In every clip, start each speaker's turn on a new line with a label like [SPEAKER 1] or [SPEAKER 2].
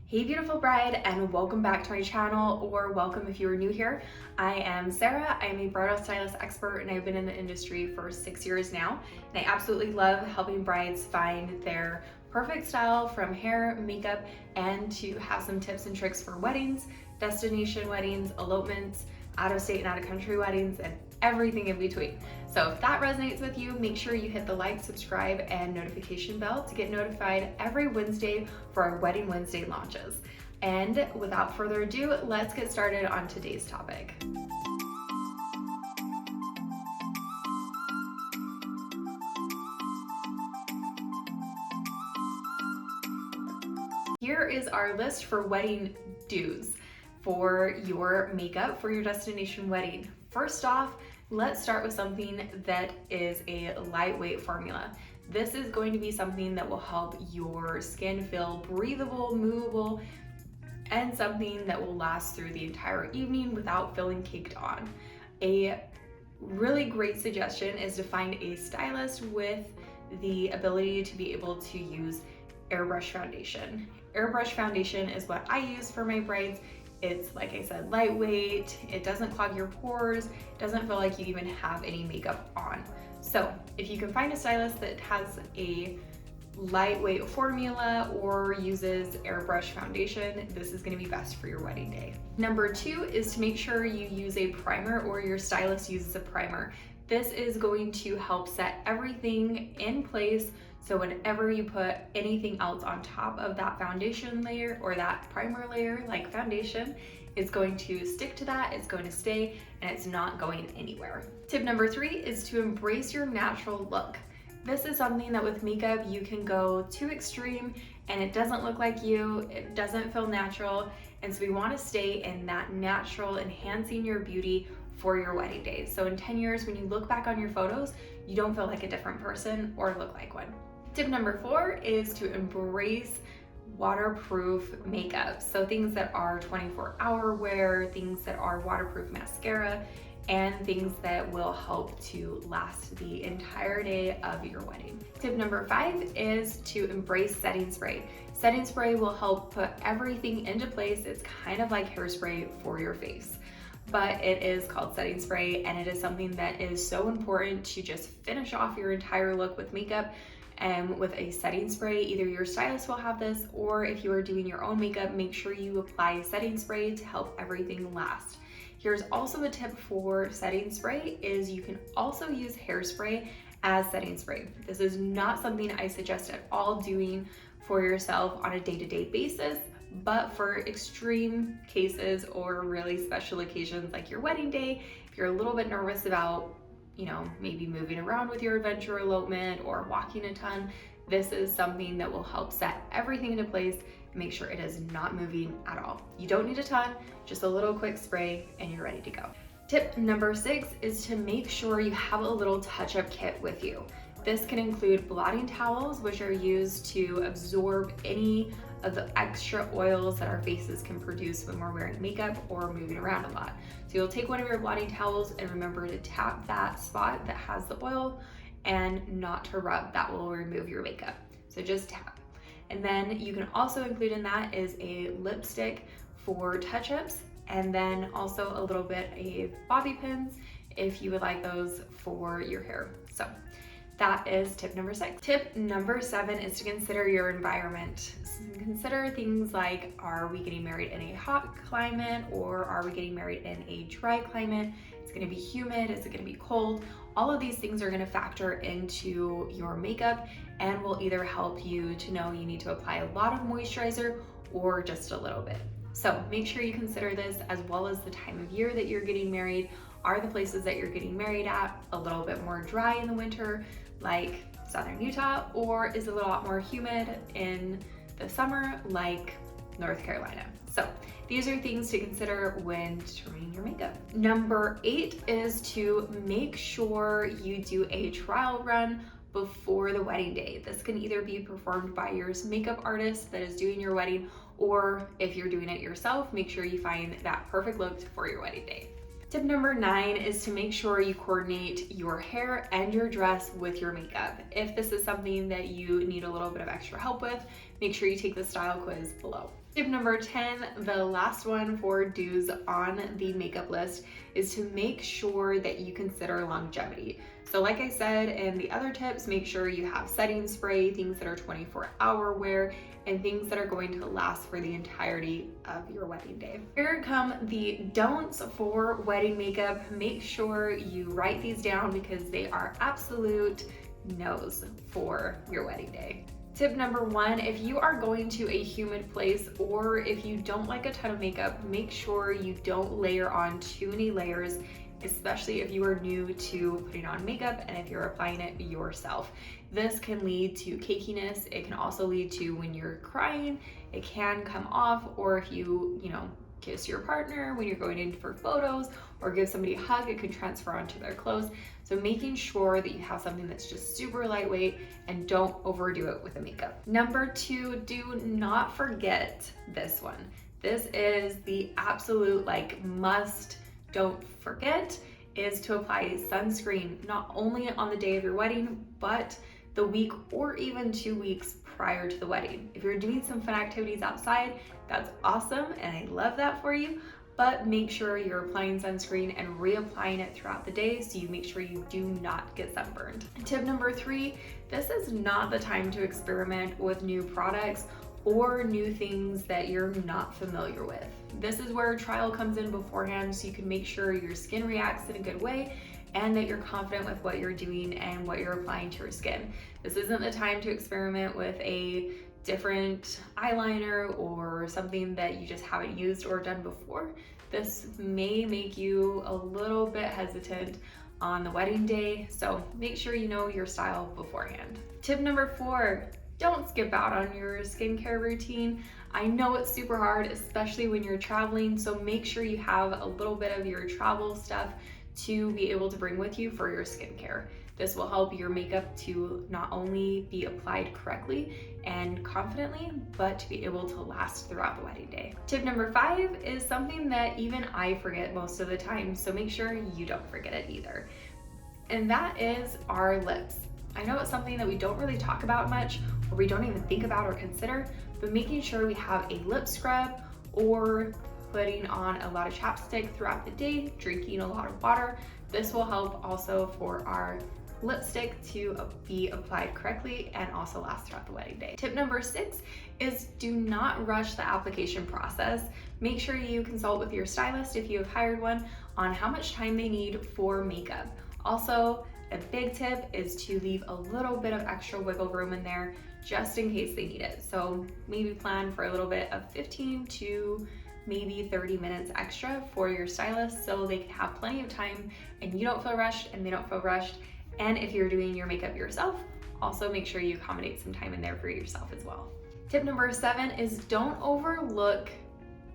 [SPEAKER 1] Hey beautiful bride, and welcome back to my channel, or welcome if you are new here. I am Sarah. I am a bridal stylist expert and I've been in the industry for 6 years now. And I absolutely love helping brides find their perfect style from hair, makeup, and to have some tips and tricks for weddings, destination weddings, elopements, out of state and out of country weddings, and everything in between. So if that resonates with you, make sure you hit the like, subscribe, and notification bell to get notified every Wednesday for our Wedding Wednesday launches. And without further ado, let's get started on today's topic. Here is our list for wedding do's for your makeup for your destination wedding. First off, let's start with something that is a lightweight formula. This is going to be something that will help your skin feel breathable, movable, and something that will last through the entire evening without feeling caked on. A really great suggestion is to find a stylist with the ability to be able to use airbrush foundation. Airbrush foundation is what I use for my brides. It's, like I said, lightweight, it doesn't clog your pores, it doesn't feel like you even have any makeup on. So if you can find a stylist that has a lightweight formula or uses airbrush foundation, this is gonna be best for your wedding day. Number 2 is to make sure you use a primer or your stylist uses a primer. This is going to help set everything in place, so whenever you put anything else on top of that foundation layer or that primer layer, like foundation, it's going to stick to that, it's going to stay, and it's not going anywhere. Tip number 3 is to embrace your natural look. This is something that with makeup you can go too extreme and it doesn't look like you, it doesn't feel natural, and so we want to stay in that natural, enhancing your beauty for your wedding day. So in 10 years, when you look back on your photos, you don't feel like a different person or look like one. Tip number 4 is to embrace waterproof makeup. So things that are 24-hour wear, things that are waterproof mascara, and things that will help to last the entire day of your wedding. Tip number 5 is to embrace setting spray. Setting spray will help put everything into place. It's kind of like hairspray for your face, but it is called setting spray, and it is something that is so important to just finish off your entire look with makeup. And with a setting spray, either your stylist will have this, or if you are doing your own makeup, make sure you apply setting spray to help everything last. Here's also a tip for setting spray is you can also use hairspray as setting spray. This is not something I suggest at all doing for yourself on a day-to-day basis, but for extreme cases or really special occasions like your wedding day, if you're a little bit nervous about maybe moving around with your adventure elopement or walking a ton, this is something that will help set everything into place and make sure it is not moving at all. You don't need a ton, just a little quick spray and you're ready to go. Tip number 6 is to make sure you have a little touch-up kit with you. This can include blotting towels, which are used to absorb any of the extra oils that our faces can produce when we're wearing makeup or moving around a lot. So you'll take one of your blotting towels and remember to tap that spot that has the oil and not to rub. That will remove your makeup. So just tap. And then you can also include in that is a lipstick for touch-ups, and then also a little bit of bobby pins if you would like those for your hair. So that is tip number 6. Tip number 7 is to consider your environment. Consider things like, are we getting married in a hot climate or are we getting married in a dry climate? It's gonna be humid, is it gonna be cold? All of these things are gonna factor into your makeup and will either help you to know you need to apply a lot of moisturizer or just a little bit. So make sure you consider this, as well as the time of year that you're getting married. Are the places that you're getting married at a little bit more dry in the winter, like southern Utah, or is it a lot more humid in the summer, like North Carolina? So these are things to consider when determining your makeup. Number 8 is to make sure you do a trial run before the wedding day. This can either be performed by your makeup artist that is doing your wedding, or if you're doing it yourself, make sure you find that perfect look for your wedding day. Tip number 9 is to make sure you coordinate your hair and your dress with your makeup. If this is something that you need a little bit of extra help with, make sure you take the style quiz below. Tip number 10, the last one for do's on the makeup list, is to make sure that you consider longevity. So like I said in the other tips, make sure you have setting spray, things that are 24-hour wear, and things that are going to last for the entirety of your wedding day. Here come the don'ts for wedding makeup. Make sure you write these down because they are absolute no's for your wedding day. Tip number 1, if you are going to a humid place or if you don't like a ton of makeup, make sure you don't layer on too many layers, especially if you are new to putting on makeup and if you're applying it yourself. This can lead to cakiness. It can also lead to when you're crying, it can come off, or if you kiss your partner when you're going in for photos or give somebody a hug, it can transfer onto their clothes. So making sure that you have something that's just super lightweight and don't overdo it with the makeup. Number 2, do not forget this one. This is the absolute must, don't forget, is to apply sunscreen, not only on the day of your wedding, but the week or even 2 weeks prior to the wedding. If you're doing some fun activities outside, that's awesome and I love that for you, but make sure you're applying sunscreen and reapplying it throughout the day so you make sure you do not get sunburned. Tip number 3, this is not the time to experiment with new products or new things that you're not familiar with. This is where trial comes in beforehand so you can make sure your skin reacts in a good way and that you're confident with what you're doing and what you're applying to your skin. This isn't the time to experiment with a different eyeliner or something that you just haven't used or done before. This may make you a little bit hesitant on the wedding day, so make sure you know your style beforehand. Tip number 4, don't skip out on your skincare routine. I know it's super hard, especially when you're traveling, so make sure you have a little bit of your travel stuff to be able to bring with you for your skincare. This will help your makeup to not only be applied correctly and confidently, but to be able to last throughout the wedding day. Tip number 5 is something that even I forget most of the time, so make sure you don't forget it either. And that is our lips. I know it's something that we don't really talk about much, or we don't even think about or consider, but making sure we have a lip scrub or putting on a lot of chapstick throughout the day, drinking a lot of water. This will help also for our lipstick to be applied correctly and also last throughout the wedding day. Tip number 6 is do not rush the application process. Make sure you consult with your stylist if you have hired one on how much time they need for makeup. Also, a big tip is to leave a little bit of extra wiggle room in there just in case they need it. So maybe plan for a little bit of 15 to maybe 30 minutes extra for your stylist so they can have plenty of time and you don't feel rushed and they don't feel rushed. And if you're doing your makeup yourself, also make sure you accommodate some time in there for yourself as well. Tip number 7 is don't overlook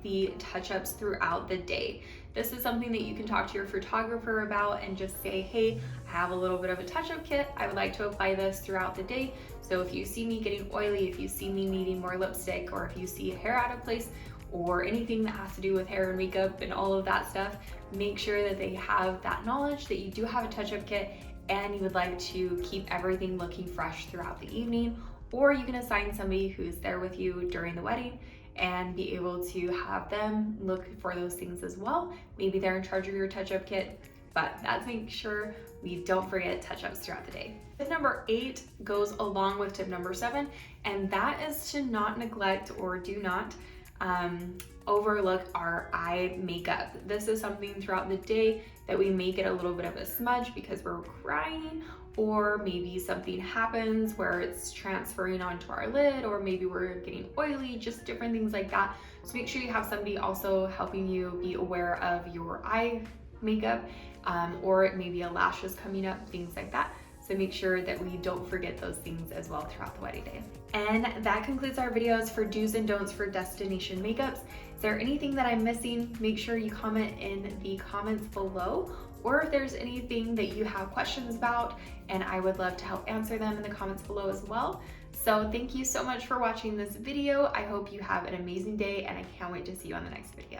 [SPEAKER 1] the touch-ups throughout the day. This is something that you can talk to your photographer about and just say, hey, I have a little bit of a touch-up kit. I would like to apply this throughout the day. So if you see me getting oily, if you see me needing more lipstick, or if you see hair out of place, or anything that has to do with hair and makeup and all of that stuff, make sure that they have that knowledge that you do have a touch-up kit and you would like to keep everything looking fresh throughout the evening, or you can assign somebody who's there with you during the wedding and be able to have them look for those things as well. Maybe they're in charge of your touch-up kit, but that's make sure we don't forget touch-ups throughout the day. Tip number 8 goes along with tip number 7, and that is to not neglect or do not overlook our eye makeup. This is something throughout the day that we may get a little bit of a smudge because we're crying, or maybe something happens where it's transferring onto our lid, or maybe we're getting oily, just different things like that. So make sure you have somebody also helping you be aware of your eye makeup, or it may be a lashes coming up, things like that. So make sure that we don't forget those things as well throughout the wedding day. And that concludes our videos for do's and don'ts for destination makeups. Is there anything that I'm missing? Make sure you comment in the comments below, or if there's anything that you have questions about, and I would love to help answer them in the comments below as well. So thank you so much for watching this video. I hope you have an amazing day and I can't wait to see you on the next video.